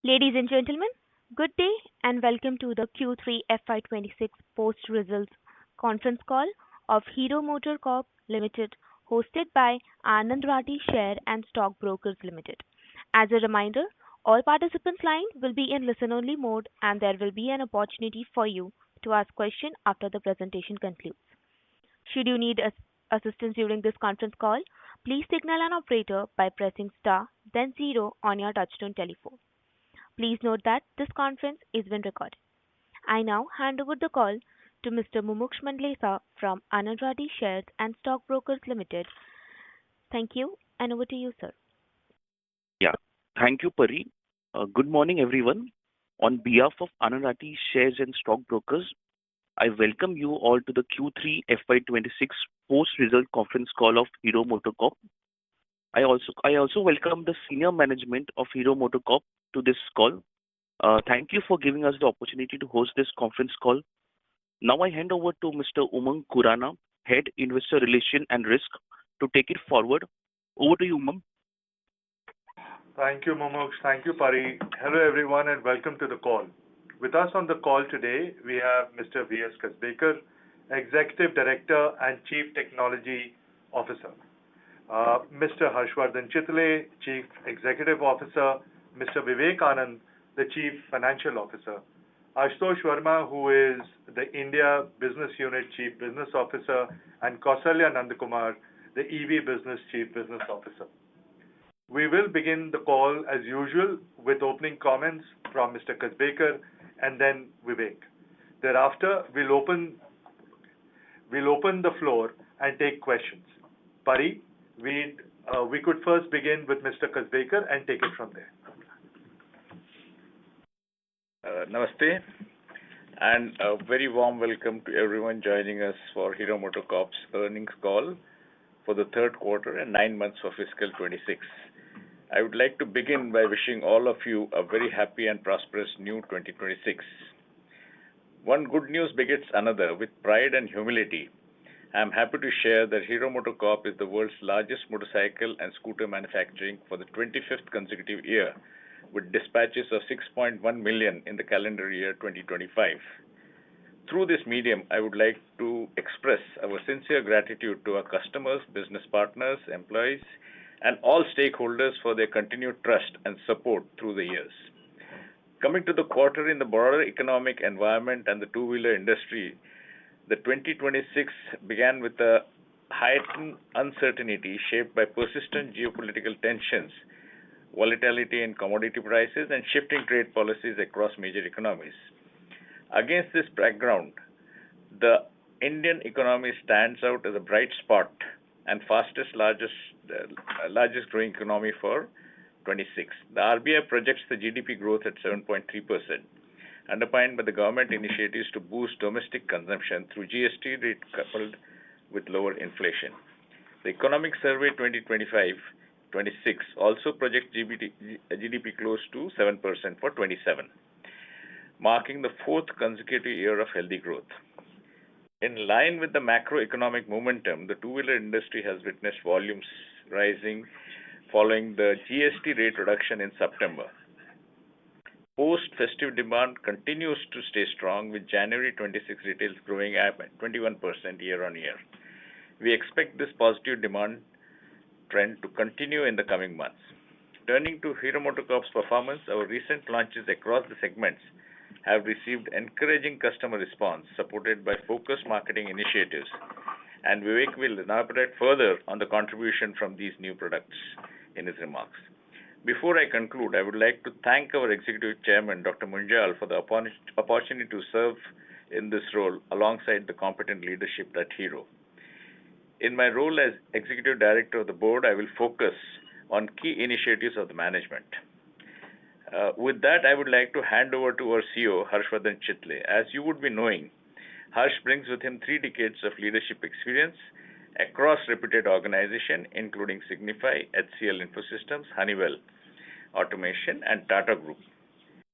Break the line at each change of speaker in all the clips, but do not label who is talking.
Ladies and gentlemen, good day and welcome to the Q3 FY26 post-results conference call of Hero Motocorp Ltd, hosted by Anand Rathi Share and Stock Brokers Limited. As a reminder, all participants' line will be in listen-only mode, and there will be an opportunity for you to ask questions after the presentation concludes. Should you need assistance during this conference call, please signal an operator by pressing star, then zero on your touchtone telephone. Please note that this conference is being recorded. I now hand over the call to Mr. Mumuksh Mandlesa from Anand Rathi Shares and Stock Brokers Limited. Thank you, and over to you, sir.
Yeah. Thank you, Pari. Good morning, everyone. On behalf of Anand Rathi Shares and Stock Brokers, I welcome you all to the Q3 FY26 post-result conference call of Hero Motocorp. I also welcome the senior management of Hero Motocorp to this call. Thank you for giving us the opportunity to host this conference call. Now I hand over to Mr. Umang Khurana, Head Investor Relations and Risk, to take it forward. Over to you, Umang.
Thank you, Mumuksh. Thank you, Pari. Hello, everyone, and welcome to the call. With us on the call today, we have Mr. V.S. Kasbekar, Executive Director and Chief Technology Officer, Mr. Harshvardhan Chitle, Chief Executive Officer, Mr. Vivek Anand, the Chief Financial Officer, Ashutosh Verma, who is the India Business Unit Chief Business Officer, and Kausalya Nandakumar, the EV Business Chief Business Officer. We will begin the call as usual with opening comments from Mr. Kasbekar and then Vivek. Thereafter, we'll open the floor and take questions. Pari, we could first begin with Mr. Kasbekar and take it from there.
Namaste, and a very warm welcome to everyone joining us for Hero Motocorp's earnings call for the third quarter and 9 months of fiscal 26. I would like to begin by wishing all of you a very happy and prosperous new 2026. One good news begets another. With pride and humility, I am happy to share that Hero Motocorp is the world's largest motorcycle and scooter manufacturing for the 25th consecutive year, with dispatches of 6.1 million in the calendar year 2025. Through this medium, I would like to express our sincere gratitude to our customers, business partners, employees, and all stakeholders for their continued trust and support through the years. Coming to the quarter in the broader economic environment and the two-wheeler industry, the 2026 began with a heightened uncertainty shaped by persistent geopolitical tensions, volatility in commodity prices, and shifting trade policies across major economies. Against this background, the Indian economy stands out as a bright spot and largest growing economy for 26. The RBI projects the GDP growth at 7.3%, underpinned by the government initiatives to boost domestic consumption through GST rate coupled with lower inflation. The Economic Survey 2025-26 also projects GDP close to 7% for 27, marking the fourth consecutive year of healthy growth. In line with the macroeconomic momentum, the two-wheeler industry has witnessed volumes rising following the GST rate reduction in September. Post-festive demand continues to stay strong, with January 26 retails growing at 21% year-on-year. We expect this positive demand trend to continue in the coming months. Turning to Hero Motocorp's performance, our recent launches across the segments have received encouraging customer response, supported by focused marketing initiatives, and Vivek will elaborate further on the contribution from these new products in his remarks. Before I conclude, I would like to thank our Executive Chairman, Dr. Munjal, for the opportunity to serve in this role alongside the competent leadership at Hero. In my role as Executive Director of the Board, I will focus on key initiatives of the management. With that, I would like to hand over to our CEO, Harshvardhan Chitle. As you would be knowing, Harsh brings with him 3 decades of leadership experience across reputed organizations, including Signify, HCL Infosystems, Honeywell Automation, and Tata Group,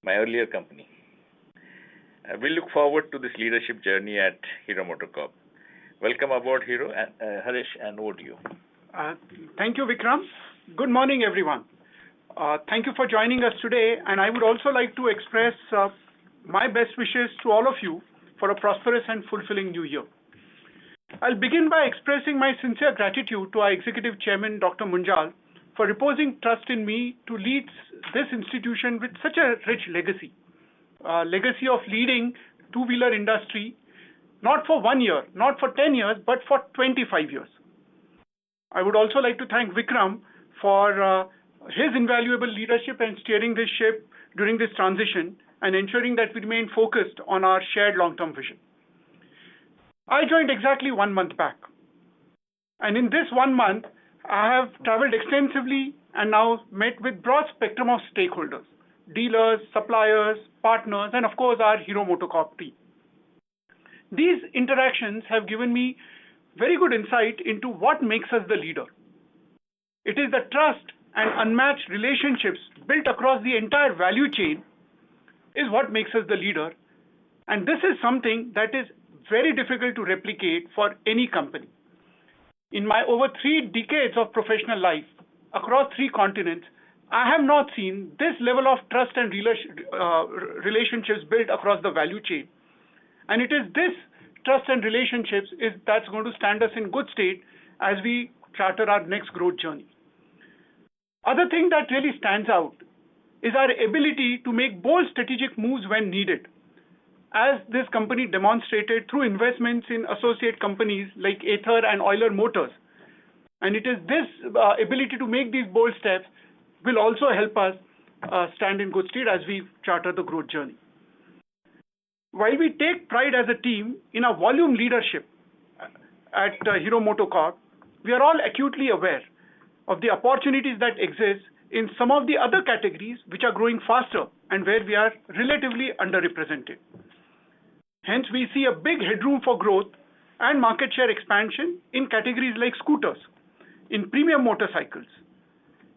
my earlier company. We look forward to this leadership journey at Hero Motocorp. Welcome aboard, Hero. Harish, and over to you.
Thank you, Vikram. Good morning, everyone. Thank you for joining us today, and I would also like to express my best wishes to all of you for a prosperous and fulfilling new year. I'll begin by expressing my sincere gratitude to our Executive Chairman, Dr. Munjal, for reposing trust in me to lead this institution with such a rich legacy. Legacy of leading two-wheeler industry, not for 1 year, not for 10 years, but for 25 years. I would also like to thank Vikram for his invaluable leadership and steering this ship during this transition and ensuring that we remain focused on our shared long-term vision. I joined exactly 1 month back. And in this 1 month, I have traveled extensively and now met with broad spectrum of stakeholders, dealers, suppliers, partners, and of course our Hero Motocorp team. These interactions have given me very good insight into what makes us the leader. It is the trust and unmatched relationships built across the entire value chain is what makes us the leader. And this is something that is very difficult to replicate for any company. In my over 3 decades of professional life across 3 continents, I have not seen this level of trust and relationships built across the value chain. And it is this trust and relationships that's going to stand us in good state as we charter our next growth journey. Other thing that really stands out is our ability to make bold strategic moves when needed, as this company demonstrated through investments in associate companies like Ather and Euler Motors. And it is this ability to make these bold steps will also help us stand in good state as we charter the growth journey. While we take pride as a team in our volume leadership at Hero Motocorp, we are all acutely aware of the opportunities that exist in some of the other categories which are growing faster and where we are relatively underrepresented. Hence, we see a big headroom for growth and market share expansion in categories like scooters, in premium motorcycles,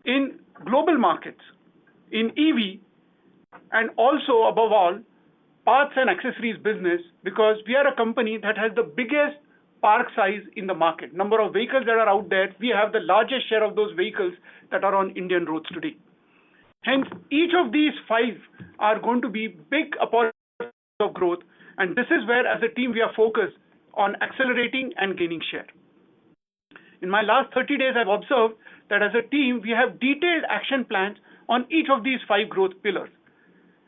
in global markets, in EV, and also, above all, parts and accessories business, because we are a company that has the biggest park size in the market. Number of vehicles that are out there, we have the largest share of those vehicles that are on Indian roads today. Hence, each of these 5 are going to be big opportunities of growth, and this is where, as a team, we are focused on accelerating and gaining share. In my last 30 days, I've observed that as a team, we have detailed action plans on each of these 5 growth pillars.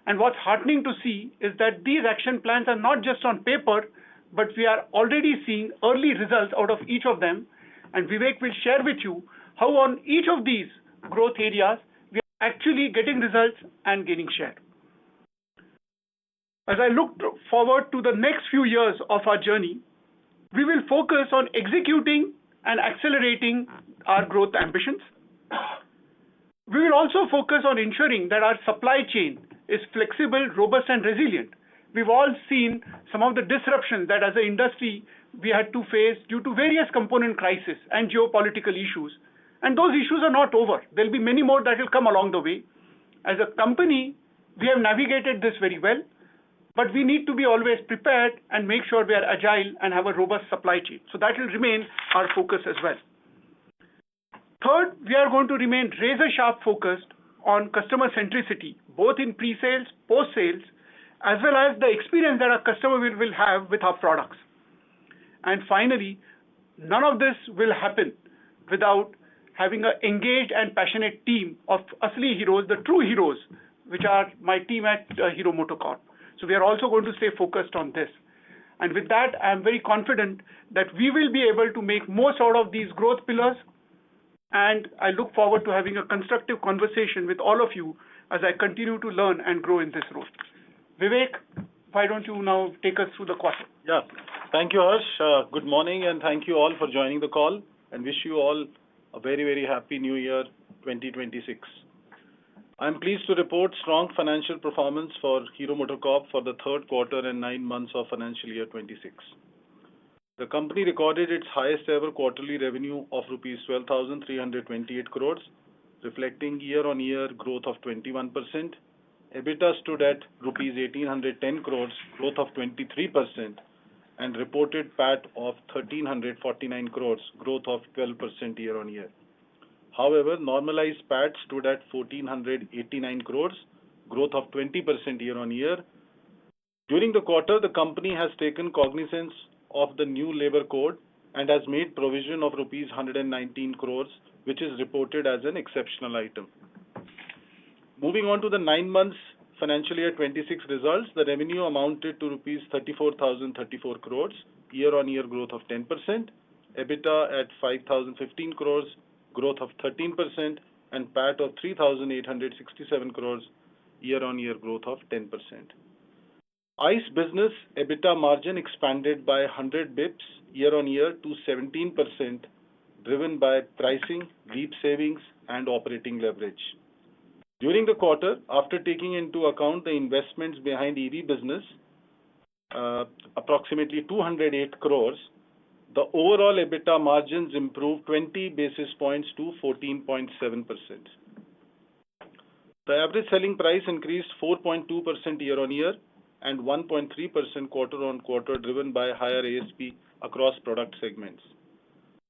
And what's heartening to see is that these action plans are not just on paper, but we are already seeing early results out of each of them. And Vivek will share with you how on each of these growth areas, we are actually getting results and gaining share. As I look forward to the next few years of our journey, we will focus on executing and accelerating our growth ambitions. We will also focus on ensuring that our supply chain is flexible, robust, and resilient. We've all seen some of the disruptions that as an industry we had to face due to various component crises and geopolitical issues. And those issues are not over. There'll be many more that will come along the way. As a company, we have navigated this very well, but we need to be always prepared and make sure we are agile and have a robust supply chain. So that will remain our focus as well. Third, we are going to remain razor-sharp focused on customer centricity, both in pre-sales, post-sales, as well as the experience that our customer will have with our products. And finally, none of this will happen without having an engaged and passionate team of Asli heroes, the true heroes, which are my team at Hero Motocorp. So we are also going to stay focused on this. And with that, I am very confident that we will be able to make most out of these growth pillars. And I look forward to having a constructive conversation with all of you as I continue to learn and grow in this role. Vivek, why don't you now take us through the quarter?
Yeah, thank you, Harsh. Good morning, and thank you all for joining the call, and wish you all a very, very happy New Year 2026. I'm pleased to report strong financial performance for Hero Motocorp for the third quarter and 9 months of financial year 26. The company recorded its highest ever quarterly revenue of rupees 12,328 crores, reflecting year-on-year growth of 21%. EBITDA stood at rupees 1,810 crores, growth of 23%, and reported PAT of 1,349 crores, growth of 12% year-on-year. However, normalized PAT stood at 1,489 crores, growth of 20% year-on-year. During the quarter, the company has taken cognizance of the new labor code and has made provision of rupees 119 crores, which is reported as an exceptional item. Moving on to the 9 months financial year 26 results, the revenue amounted to rupees 34,034 crores, year-on-year growth of 10%, EBITDA at 5,015 crores, growth of 13%, and PAT of 3,867 crores, year-on-year growth of 10%. ICE business EBITDA margin expanded by 100 bips year-on-year to 17%, driven by pricing, deep savings, and operating leverage. During the quarter, after taking into account the investments behind EV business, approximately 208 crores, the overall EBITDA margins improved 20 basis points to 14.7%. The average selling price increased 4.2% year-on-year and 1.3% quarter-on-quarter, driven by higher ASP across product segments.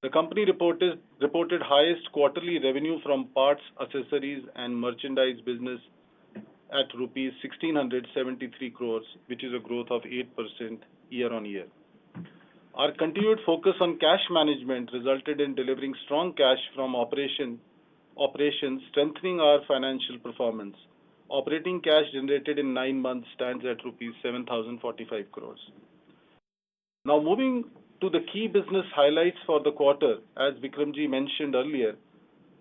The company reported highest quarterly revenue from parts, accessories, and merchandise business at rupees 1,673 crores, which is a growth of 8% year-on-year. Our continued focus on cash management resulted in delivering strong cash from operations, strengthening our financial performance. Operating cash generated in 9 months stands at rupees 7,045 crores. Now moving to the key business highlights for the quarter, as Vikramji mentioned earlier,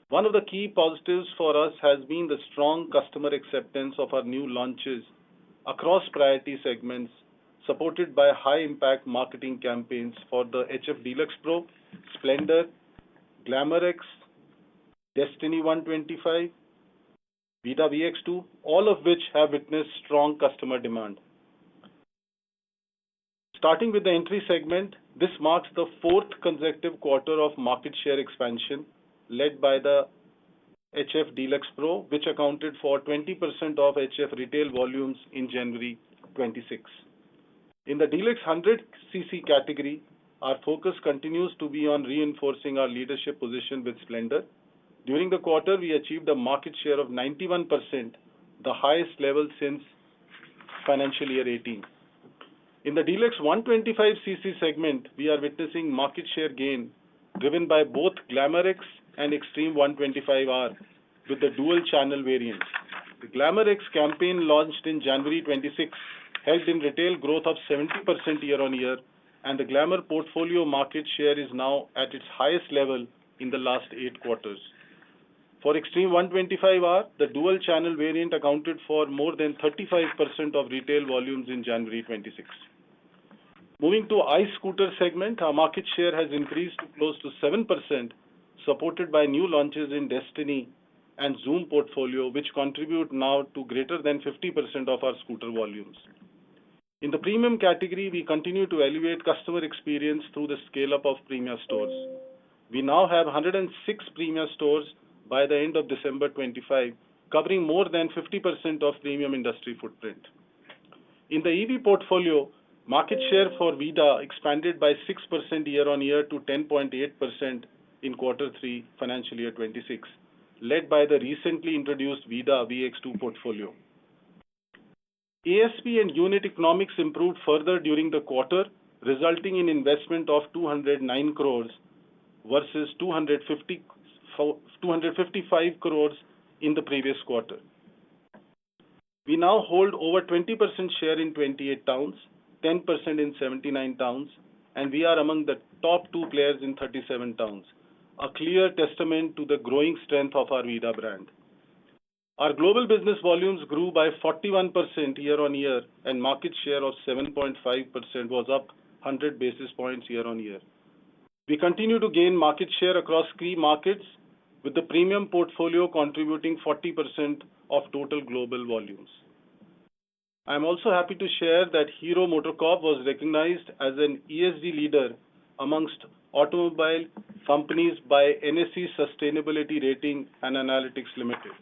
one of the key positives for us has been the strong customer acceptance of our new launches across priority segments, supported by high-impact marketing campaigns for the HF Deluxe Pro, Splendor, Glamour X, Destiny 125, Vida VX2, all of which have witnessed strong customer demand. Starting with the entry segment, this marks the 4th consecutive quarter of market share expansion, led by the HF Deluxe Pro, which accounted for 20% of HF retail volumes in January 26. In the Deluxe 100cc category, our focus continues to be on reinforcing our leadership position with Splendor. During the quarter, we achieved a market share of 91%, the highest level since financial year 18. In the Deluxe 125cc segment, we are witnessing market share gain driven by both Glamour X and Extreme 125R with the dual channel variants. The Glamour X campaign launched in January 26 helped in retail growth of 70% year-on-year, and the Glamour portfolio market share is now at its highest level in the last 8 quarters. For Extreme 125R, the dual channel variant accounted for more than 35% of retail volumes in January 26. Moving to ICE scooter segment, our market share has increased to close to 7%, supported by new launches in Destiny and Zoom portfolio, which contribute now to greater than 50% of our scooter volumes. In the premium category, we continue to elevate customer experience through the scale-up of Premia stores. We now have 106 Premia stores by the end of December 25, covering more than 50% of premium industry footprint. In the EV portfolio, market share for Vida expanded by 6% year-on-year to 10.8% in Q3 financial year 26, led by the recently introduced Vida VX2 portfolio. ASP and unit economics improved further during the quarter, resulting in investment of 209 crores versus 255 crores in the previous quarter. We now hold over 20% share in 28 towns, 10% in 79 towns, and we are among the top 2 players in 37 towns, a clear testament to the growing strength of our Vida brand. Our global business volumes grew by 41% year-on-year, and market share of 7.5% was up 100 basis points year-on-year. We continue to gain market share across key markets, with the premium portfolio contributing 40% of total global volumes. I am also happy to share that Hero Motocorp was recognized as an ESG leader amongst automobile companies by NSE Sustainability Rating and Analytics Limited.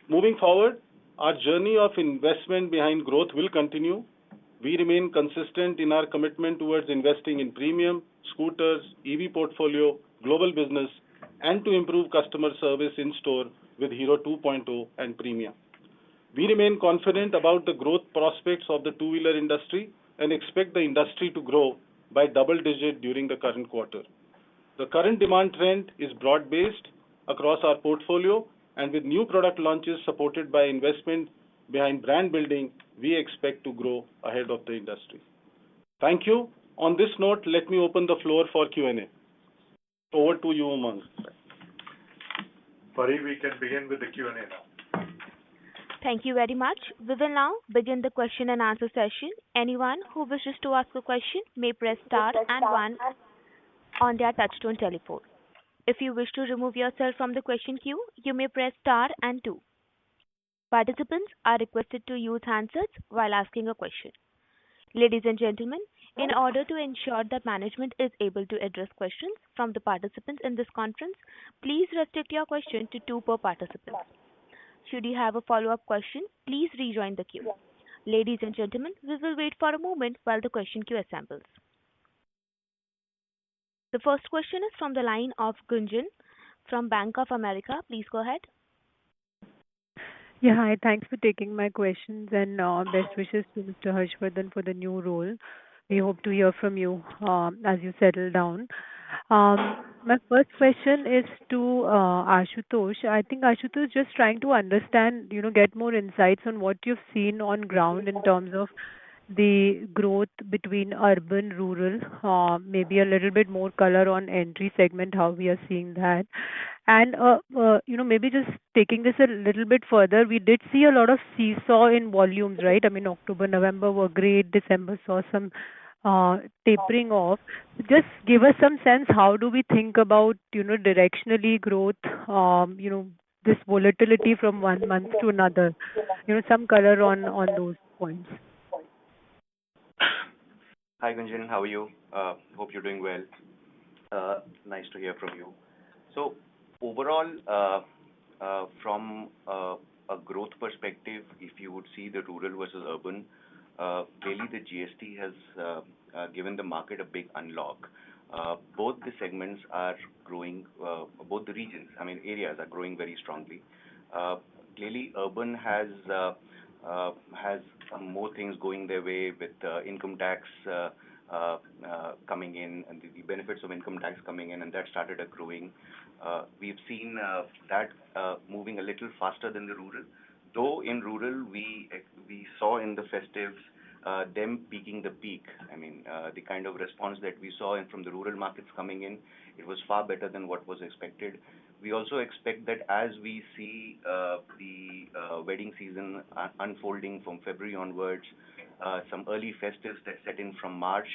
Moving forward, our journey of investment behind growth will continue. We remain consistent in our commitment towards investing in premium, scooters, EV portfolio, global business, and to improve customer service in store with Hero 2.0 and Premia. We remain confident about the growth prospects of the two-wheeler industry and expect the industry to grow by double digit during the current quarter. The current demand trend is broad-based across our portfolio, and with new product launches supported by investment behind brand building, we expect to grow ahead of the industry. Thank you. On this note, let me open the floor for Q&A. Over to you, Umang.
Pari, we can begin with the Q&A now.
Thank you very much. We will now begin the question and answer session. Anyone who wishes to ask a question may press star and one on their touchtone telephone. If you wish to remove yourself from the question queue, you may press star and two. Participants are requested to use handsets while asking a question. Ladies and gentlemen, in order to ensure that management is able to address questions from the participants in this conference, please restrict your question to two per participant. Should you have a follow-up question, please rejoin the queue. Ladies and gentlemen, we will wait for a moment while the question queue assembles. The first question is from the line of Gunjan from Bank of America. Please go ahead.
Yeah, hi. Thanks for taking my questions and best wishes to Mr. Harshvardhan for the new role. We hope to hear from you as you settle down. My first question is to Ashutosh. I think Ashutosh just trying to understand, get more insights on what you've seen on ground in terms of the growth between urban, rural, maybe a little bit more color on entry segment, how we are seeing that. And, maybe just taking this a little bit further, we did see a lot of seesaw in volumes, right? I mean, October, November were great. December saw some tapering off. Just give us some sense, how do we think about, directionally growth, this volatility from one month to another? Some color on those points.
Hi Gunjan, how are you? Hope you're doing well. Nice to hear from you. So overall, from a growth perspective, if you would see the rural versus urban, clearly the GST has given the market a big unlock. Both the segments are growing, both the regions, areas are growing very strongly. Clearly urban has more things going their way with income tax coming in and the benefits of income tax coming in, and that started accruing. We've seen that moving a little faster than the rural. Though in rural, we saw in the festives them peaking the peak. The kind of response that we saw from the rural markets coming in, it was far better than what was expected. We also expect that as we see the wedding season unfolding from February onwards, some early festives that set in from March,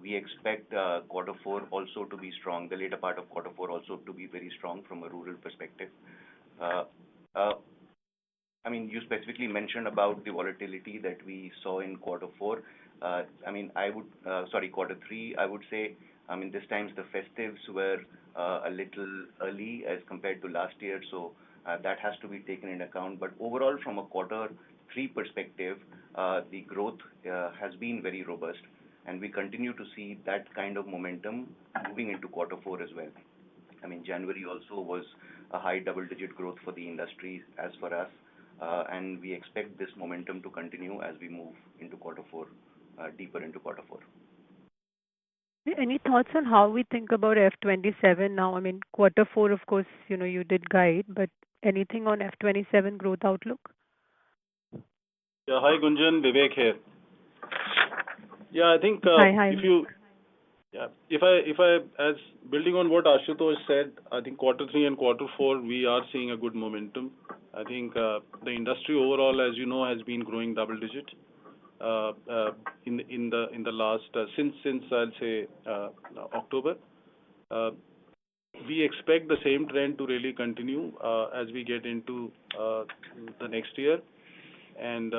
we expect quarter four also to be strong, the later part of quarter four also to be very strong from a rural perspective. You specifically mentioned about the volatility that we saw in quarter four. Quarter three, I would say, this times the festives were a little early as compared to last year, so that has to be taken into account. But overall, from a quarter three perspective, the growth has been very robust, and we continue to see that kind of momentum moving into quarter four as well. January also was a high double-digit growth for the industry as for us, and we expect this momentum to continue as we move into quarter four, deeper into quarter four.
Any thoughts on how we think about F27 now? Quarter four, of course, you did guide, but anything on F27 growth outlook?
Yeah, hi Gunjan, Vivek here. Yeah, I think
Hi.
if I as building on what Ashutosh said, I think quarter three and quarter four we are seeing a good momentum. I think the industry overall, as you know, has been growing double digit in the last since I'll say October. We expect the same trend to really continue as we get into the next year. And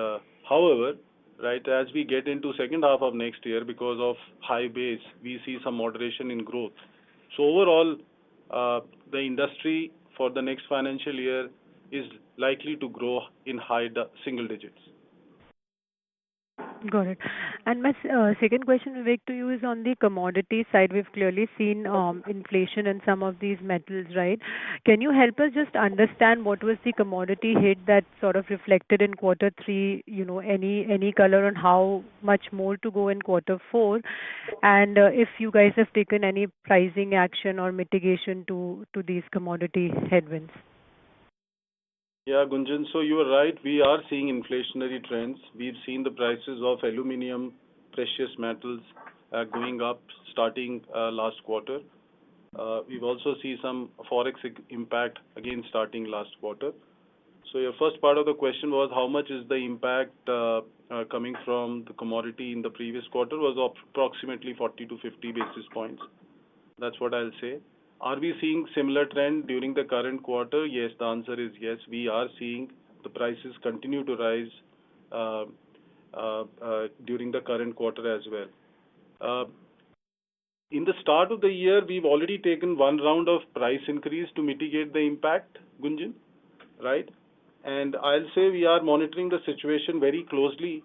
however, right, as we get into second half of next year, because of high base, we see some moderation in growth. So overall, the industry for the next financial year is likely to grow in high single digits.
Got it. And my second question, Vivek, to you is on the commodity side. We've clearly seen inflation in some of these metals, right? Can you help us just understand what was the commodity hit that sort of reflected in quarter three? Any color on how much more to go in quarter four, and if you guys have taken any pricing action or mitigation to these commodity headwinds.
Yeah, Gunjan, so you are right. We are seeing inflationary trends. We've seen the prices of aluminum, precious metals going up starting last quarter. We've also seen some forex impact again starting last quarter. So your first part of the question was how much is the impact coming from the commodity in the previous quarter was approximately 40 to 50 basis points. That's what I'll say. Are we seeing similar trend during the current quarter? Yes, the answer is yes. We are seeing the prices continue to rise during the current quarter as well. In the start of the year, we've already taken one round of price increase to mitigate the impact, Gunjan, right? And I'll say we are monitoring the situation very closely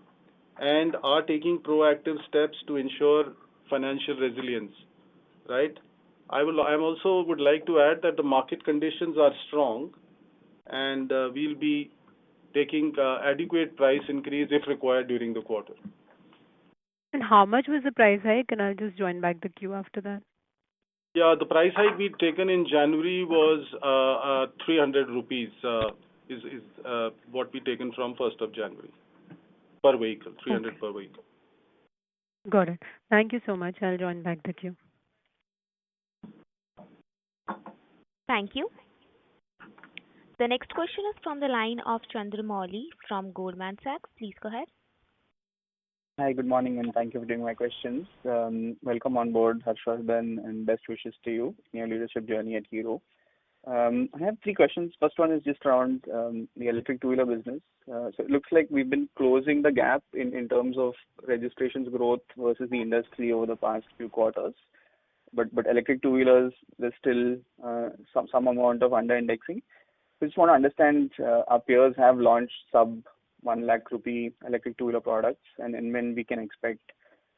and are taking proactive steps to ensure financial resilience, right? I also would like to add that the market conditions are strong, and we'll be taking adequate price increase if required during the quarter.
And how much was the price hike? And I'll just join back the queue after that.
Yeah, the price hike we'd taken in January was 300 rupees. Is what we taken from 1st of January per vehicle, 300
Okay.
per vehicle.
Got it. Thank you so much. I'll join back the queue.
Thank you. The next question is from the line of Chandramouli from Goldman Sachs. Please go ahead.
Hi, good morning, and thank you for taking my questions. Welcome on board, Harshvardhan, and best wishes to you in your leadership journey at Hero. I have three questions. First one is just around the electric two-wheeler business. So it looks like we've been closing the gap in terms of registrations growth versus the industry over the past few quarters. But electric two-wheelers, there's still some amount of under-indexing. So I just want to understand, our peers have launched sub 1 lakh rupee electric two-wheeler products, and when we can expect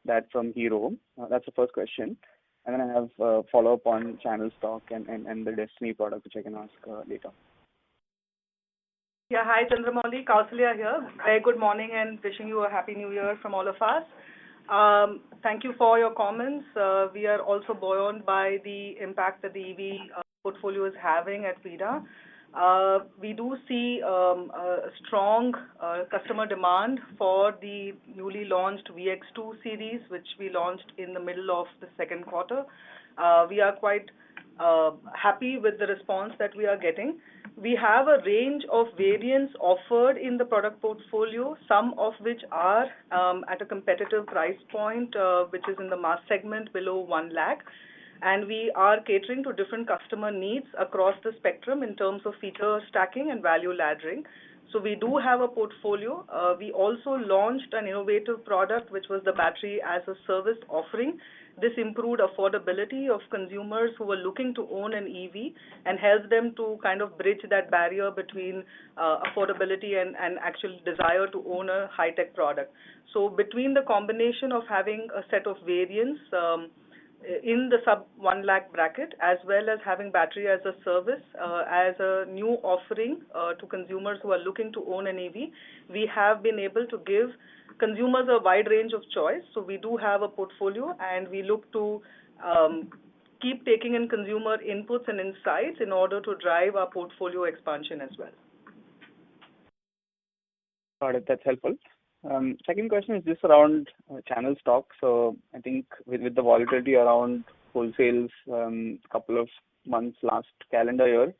that from Hero. That's the first question. And then I have a follow-up on channel stock and the Destiny product, which I can ask later.
Yeah, hi Chandramouli, Kausalya here. Very good morning and wishing you a happy new year from all of us. Thank you for your comments. We are also buoyant by the impact that the EV portfolio is having at VIDA. We do see a strong customer demand for the newly launched VX2 series, which we launched in the middle of the second quarter. We are quite happy with the response that we are getting. We have a range of variants offered in the product portfolio, some of which are at a competitive price point, which is in the mass segment below 1 lakh. And we are catering to different customer needs across the spectrum in terms of feature stacking and value laddering. So we do have a portfolio. We also launched an innovative product, which was the battery as a service offering. This improved affordability of consumers who were looking to own an EV and helps them to kind of bridge that barrier between affordability and actual desire to own a high-tech product. So between the combination of having a set of variants in the sub 1 lakh bracket, as well as having battery as a service as a new offering to consumers who are looking to own an EV, we have been able to give consumers a wide range of choice. So we do have a portfolio, and we look to keep taking in consumer inputs and insights in order to drive our portfolio expansion as well.
Got it. That's helpful. Second question is just around channel stock. So I think with the volatility around wholesales couple of months last calendar year,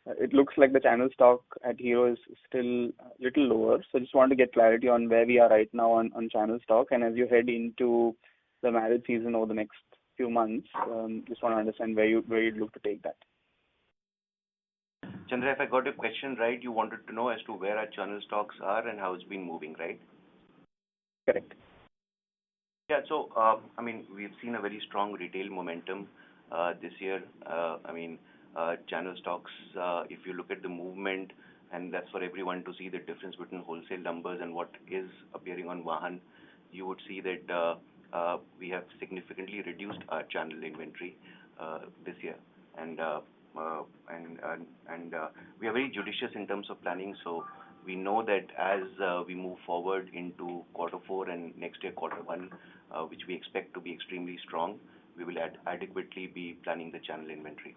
it looks like the channel stock at Hero is still a little lower. So just want to get clarity on where we are right now on channel stock. And as you head into the marriage season over the next few months, just want to understand where you'd look to take that.
Chandra, if I got your question right, you wanted to know as to where our channel stocks are and how it's been moving, right?
Correct.
Yeah, so we've seen a very strong retail momentum this year. Channel stocks, if you look at the movement, and that's for everyone to see the difference between wholesale numbers and what is appearing on Vahan. you would see that we have significantly reduced our channel inventory this year, and we are very judicious in terms of planning. So we know that as we move forward into quarter four and next year quarter one, which we expect to be extremely strong, we will adequately be planning the channel inventory.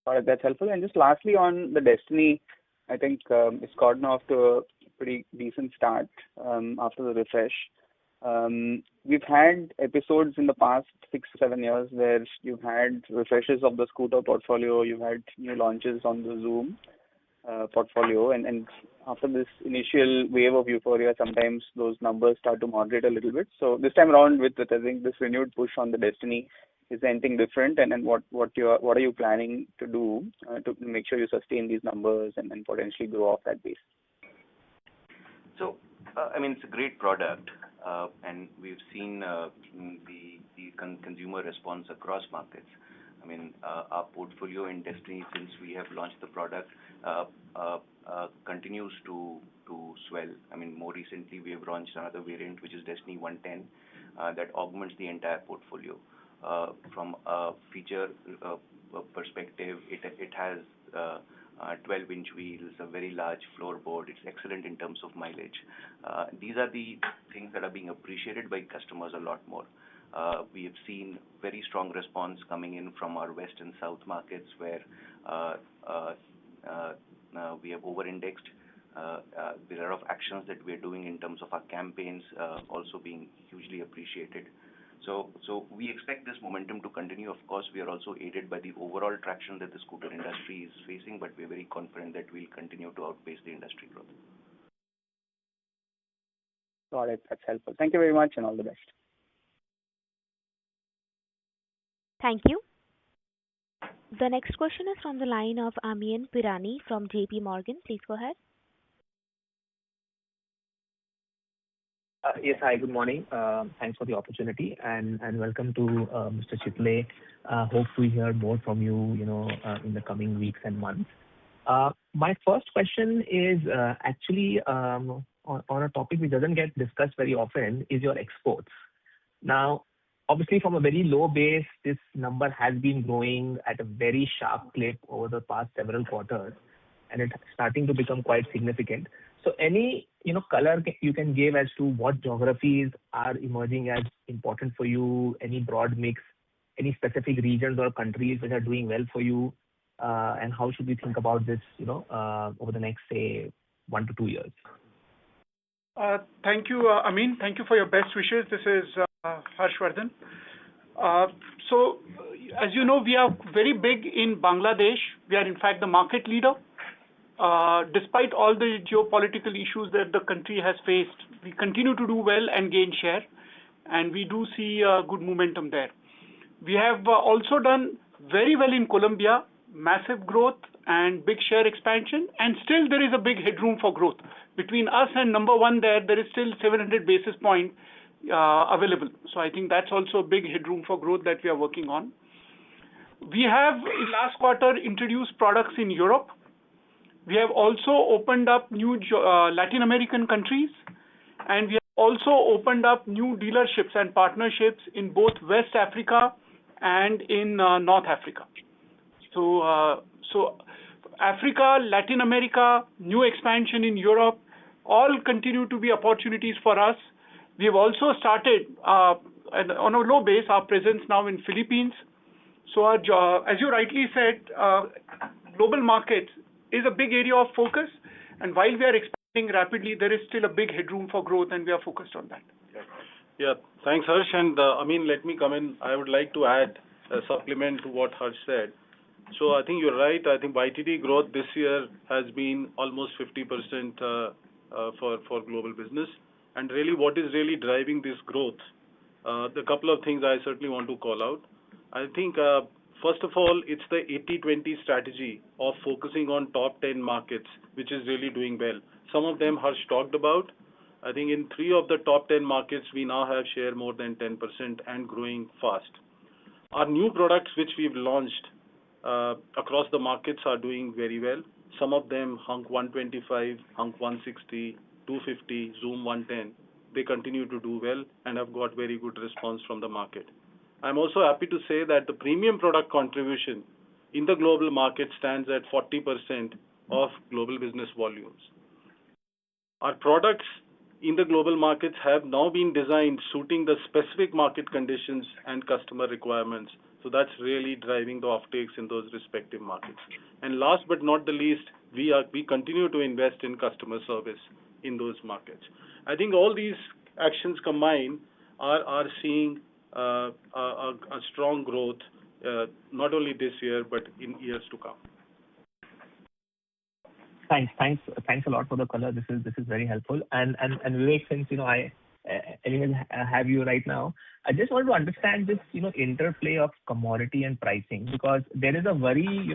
All right, that's helpful. And just lastly on the Destiny, I think it's gotten off to a pretty decent start after the refresh. We've had episodes in the past 6 to 7 years where you've had refreshes of the scooter portfolio, you've had new launches on the Zoom portfolio, and after this initial wave of euphoria, sometimes those numbers start to moderate a little bit. So this time around, with I think this renewed push on the Destiny, is there anything different, and then what are you planning to do to make sure you sustain these numbers and then potentially grow off that base?
So I mean, it's a great product, and we've seen the consumer response across markets. I mean, our portfolio in Destiny, since we have launched the product, continues to swell. I mean, more recently we have launched another variant, which is Destiny 110, that augments the entire portfolio. From a feature perspective, it has 12-inch wheels, a very large floorboard. It's excellent in terms of mileage. These are the things that are being appreciated by customers a lot more. We have seen very strong response coming in from our west and south markets, where we have over-indexed. There are a lot of actions that we are doing in terms of our campaigns also being hugely appreciated. So we expect this momentum to continue. Of course, we are also aided by the overall traction that the scooter industry is facing, but we're very confident that we'll continue to outpace the industry growth.
Got it. That's helpful. Thank you very much, and all the best.
Thank you. The next question is from the line of Amyn Pirani from JP Morgan. Please go ahead.
Yes, hi, good morning. Thanks for the opportunity, and welcome to Mr. Chitle. Hope we hear more from you, in the coming weeks and months. My first question is actually on a topic which doesn't get discussed very often, is your exports. Now, obviously, from a very low base, this number has been growing at a very sharp clip over the past several quarters, and it's starting to become quite significant. So any color you can give as to what geographies are emerging as important for you, any broad mix, any specific regions or countries which are doing well for you, and how should we think about this, over the next, say, 1 to 2 years?
Thank you, Amin. Thank you for your best wishes. This is Harshvardhan. So, as you know, we are very big in Bangladesh. We are, in fact, the market leader. Despite all the geopolitical issues that the country has faced, we continue to do well and gain share, and we do see good momentum there. We have also done very well in Colombia, massive growth and big share expansion, and still there is a big headroom for growth. Between us and number one there is still 700 basis points available. So I think that's also a big headroom for growth that we are working on. We have, in last quarter, introduced products in Europe. We have also opened up new Latin American countries, and we have also opened up new dealerships and partnerships in both West Africa and in North Africa. So Africa, Latin America, new expansion in Europe, all continue to be opportunities for us. We have also started, on a low base, our presence now in Philippines. So as you rightly said, global markets is a big area of focus, and while we are expanding rapidly, there is still a big headroom for growth, and we are focused on that.
Yeah, thanks, Harsh. And let me come in. I would like to add a supplement to what Harsh said. So I think you're right. I think YTD growth this year has been almost 50% for global business. And really, what is really driving this growth? The couple of things I certainly want to call out. I think first of all, it's the 80-20 strategy of focusing on top 10 markets, which is really doing well. Some of them Harsh talked about. I think in 3 of the top 10 markets, we now have share more than 10% and growing fast. Our new products, which we've launched across the markets, are doing very well. Some of them, Hunk 125, Hunk 160, 250, Zoom 110, they continue to do well and have got very good response from the market. I'm also happy to say that the premium product contribution in the global market stands at 40% of global business volumes. Our products in the global markets have now been designed suiting the specific market conditions and customer requirements. So that's really driving the offtakes in those respective markets. And last but not the least, we continue to invest in customer service in those markets. I think all these actions combined are seeing a strong growth, not only this year but in years to come.
Thanks a lot for the color. This is very helpful. And Vivek, since I anyways have you right now, I just want to understand this interplay of commodity and pricing, because there is a worry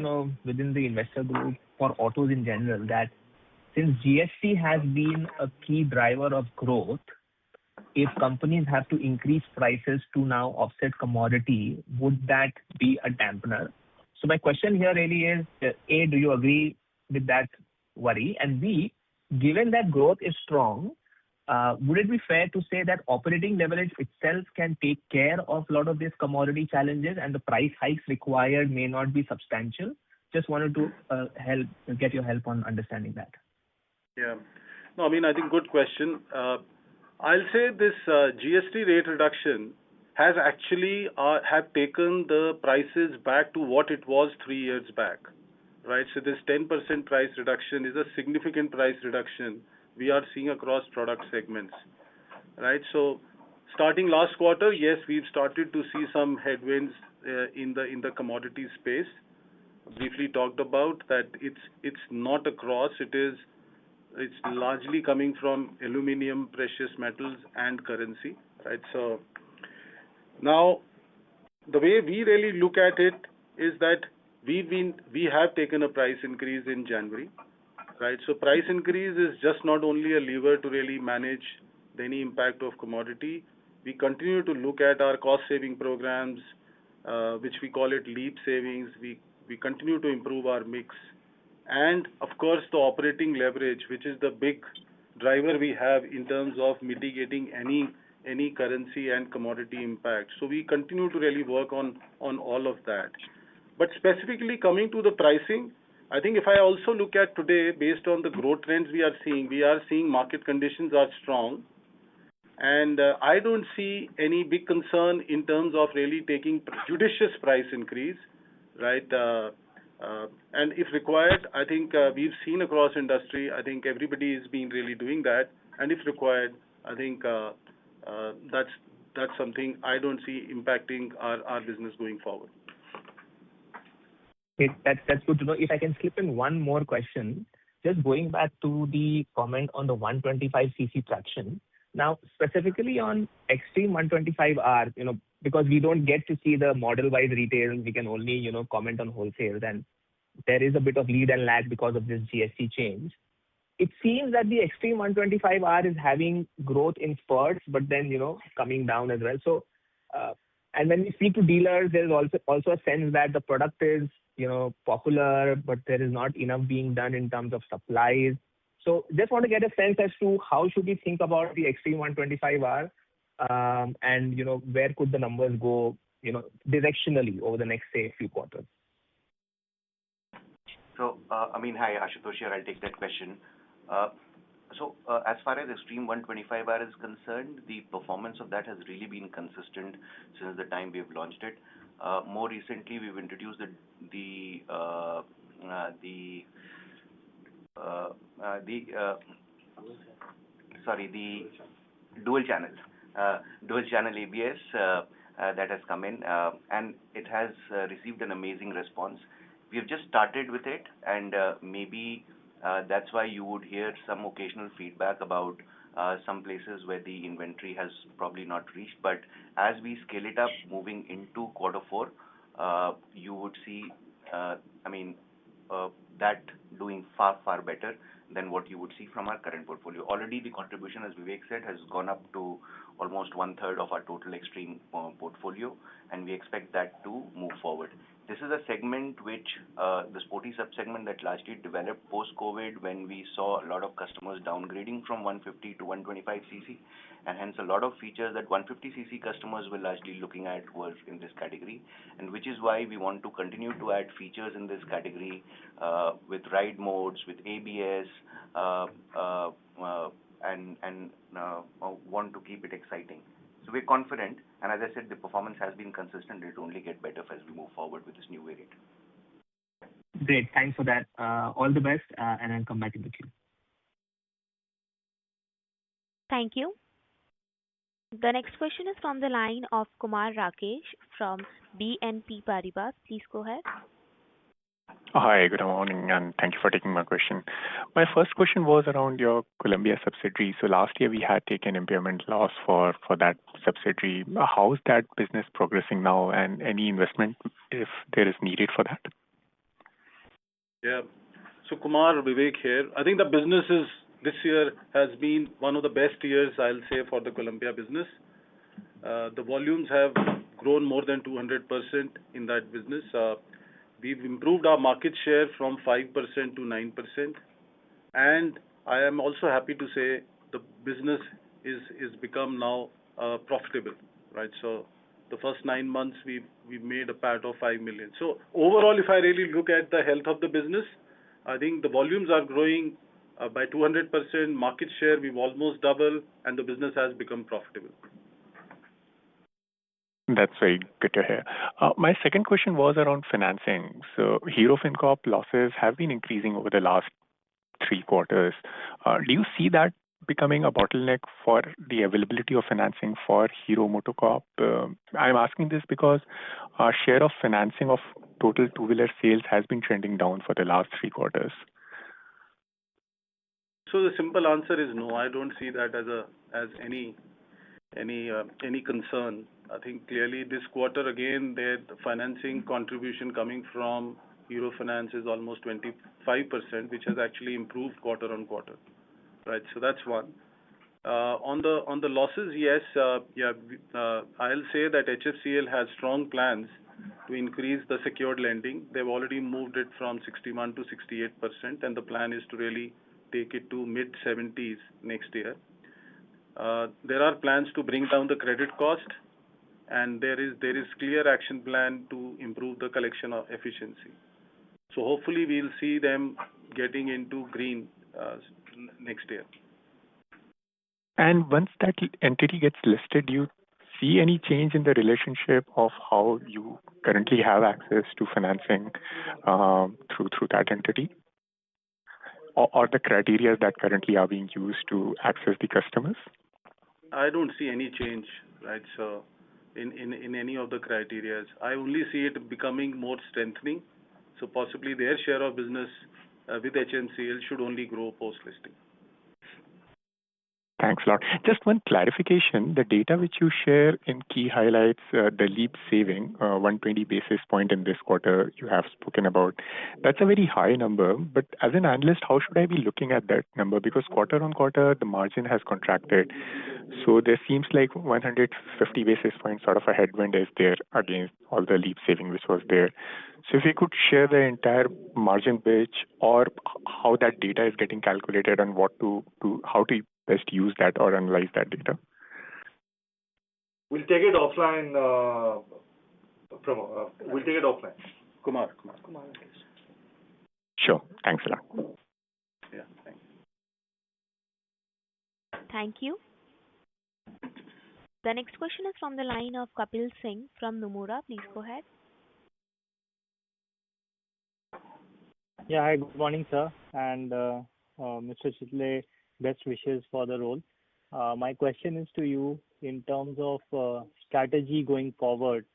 within the investor group for autos in general that since GST has been a key driver of growth, if companies have to increase prices to now offset commodity, would that be a dampener? So my question here really is, A, do you agree with that worry? And B, given that growth is strong, would it be fair to say that operating leverage itself can take care of a lot of these commodity challenges and the price hikes required may not be substantial? Just wanted to get your help on understanding that.
Yeah. No, I think good question. I'll say this GST rate reduction has actually have taken the prices back to what it was 3 years back, right? So this 10% price reduction is a significant price reduction we are seeing across product segments, right? So starting last quarter, yes, we've started to see some headwinds in the commodity space. Briefly talked about that it's not across, it's largely coming from aluminum, precious metals, and currency, right? So now the way we really look at it is that we have taken a price increase in January, right? So price increase is just not only a lever to really manage any impact of commodity. We continue to look at our cost saving programs, which we call it LEAP savings. We continue to improve our mix. And of course, the operating leverage, which is the big driver we have in terms of mitigating any currency and commodity impact. So we continue to really work on all of that. But specifically coming to the pricing, I think if I also look at today, based on the growth trends we are seeing market conditions are strong. And I don't see any big concern in terms of really taking judicious price increase, right? And if required, I think we've seen across industry, I think everybody is been really doing that. And if required, I think that's something I don't see impacting our business going forward.
Okay, that's good to know. If I can slip in one more question, just going back to the comment on the 125cc traction. Now, specifically on Extreme 125R, because we don't get to see the model-wise retail, we can only, comment on wholesale. And there is a bit of lead and lag because of this GST change. It seems that the Extreme 125R is having growth in spurts, but then, coming down as well. So, and when we speak to dealers, there is also a sense that the product is, popular, but there is not enough being done in terms of supplies. So just want to get a sense as to how should we think about the Extreme 125R, and, where could the numbers go, directionally over the next, say, few quarters?
So, hi, Ashutosh here. I'll take that question. So, as far as Extreme 125R is concerned, the performance of that has really been consistent since the time we've launched it. More recently, we've introduced the dual channel ABS that has come in, and it has received an amazing response. We've just started with it, and maybe that's why you would hear some occasional feedback about some places where the inventory has probably not reached. But as we scale it up moving into Q4, you would see, that doing far, far better than what you would see from our current portfolio. Already the contribution, as Vivek said, has gone up to almost 1/3 of our total Extreme portfolio, and we expect that to move forward. This is a segment which, the sporty sub-segment that largely developed post-COVID when we saw a lot of customers downgrading from 150 to 125cc, and hence a lot of features that 150cc customers were largely looking at were in this category, and which is why we want to continue to add features in this category with ride modes, with ABS, and want to keep it exciting. So we're confident, and as I said, the performance has been consistent. It will only get better as we move forward with this new variant.
Great. Thanks for that. All the best, and I'll come back in the queue.
Thank you. The next question is from the line of Kumar Rakesh from BNP Paribas. Please go ahead.
Hi, good morning, and thank you for taking my question. My first question was around your Colombia subsidiary. So last year we had taken impairment loss for that subsidiary. How is that business progressing now, and any investment if there is needed for that?
Yeah. So Kumar, Vivek here. I think the business this year has been one of the best years, I'll say, for the Colombia business. The volumes have grown more than 200% in that business. We've improved our market share from 5% to 9%. And I am also happy to say the business is become now profitable, right? So the first 9 months, we've made a PAT of 5 million. So overall, if I really look at the health of the business, I think the volumes are growing by 200%. Market share, we've almost doubled, and the business has become profitable.
That's very good to hear. My second question was around financing. So Hero FinCorp losses have been increasing over the last 3 quarters. Do you see that becoming a bottleneck for the availability of financing for Hero MotoCorp? I'm asking this because our share of financing of total two-wheeler sales has been trending down for the last 3 quarters.
So the simple answer is no. I don't see that as any concern. I think clearly this quarter again, the financing contribution coming from Hero Finance is almost 25%, which has actually improved quarter on quarter, right? So that's one. On the losses, yes, I'll say that HFCL has strong plans to increase the secured lending. They've already moved it from 61 to 68%, and the plan is to really take it to mid-70s next year. There are plans to bring down the credit cost, and there is clear action plan to improve the collection of efficiency. So hopefully we'll see them getting into green next year.
And once that entity gets listed, do you see any change in the relationship of how you currently have access to financing through that entity? Or the criteria that currently are being used to access the customers?
I don't see any change, right? So in any of the criteria, I only see it becoming more strengthening. So possibly their share of business with HMCL should only grow post-listing.
Thanks a lot. Just one clarification. The data which you share in key highlights, the LEAP saving, 120 basis point in this quarter you have spoken about. That's a very high number, but as an analyst, how should I be looking at that number? Because quarter on quarter, the margin has contracted. So there seems like 150 basis points sort of a headwind is there against all the LEAP saving which was there. So if you could share the entire margin bridge or how that data is getting calculated and how to best use that or analyze that data.
We'll take it offline, we'll take it offline.
Kumar.
Sure. Thanks a lot.
Yeah, thanks.
Thank you. The next question is from the line of Kapil Singh from Nomura. Please go ahead.
Yeah, hi, good morning, sir. And Mr. Chitle, best wishes for the role. My question is to you in terms of strategy going forward.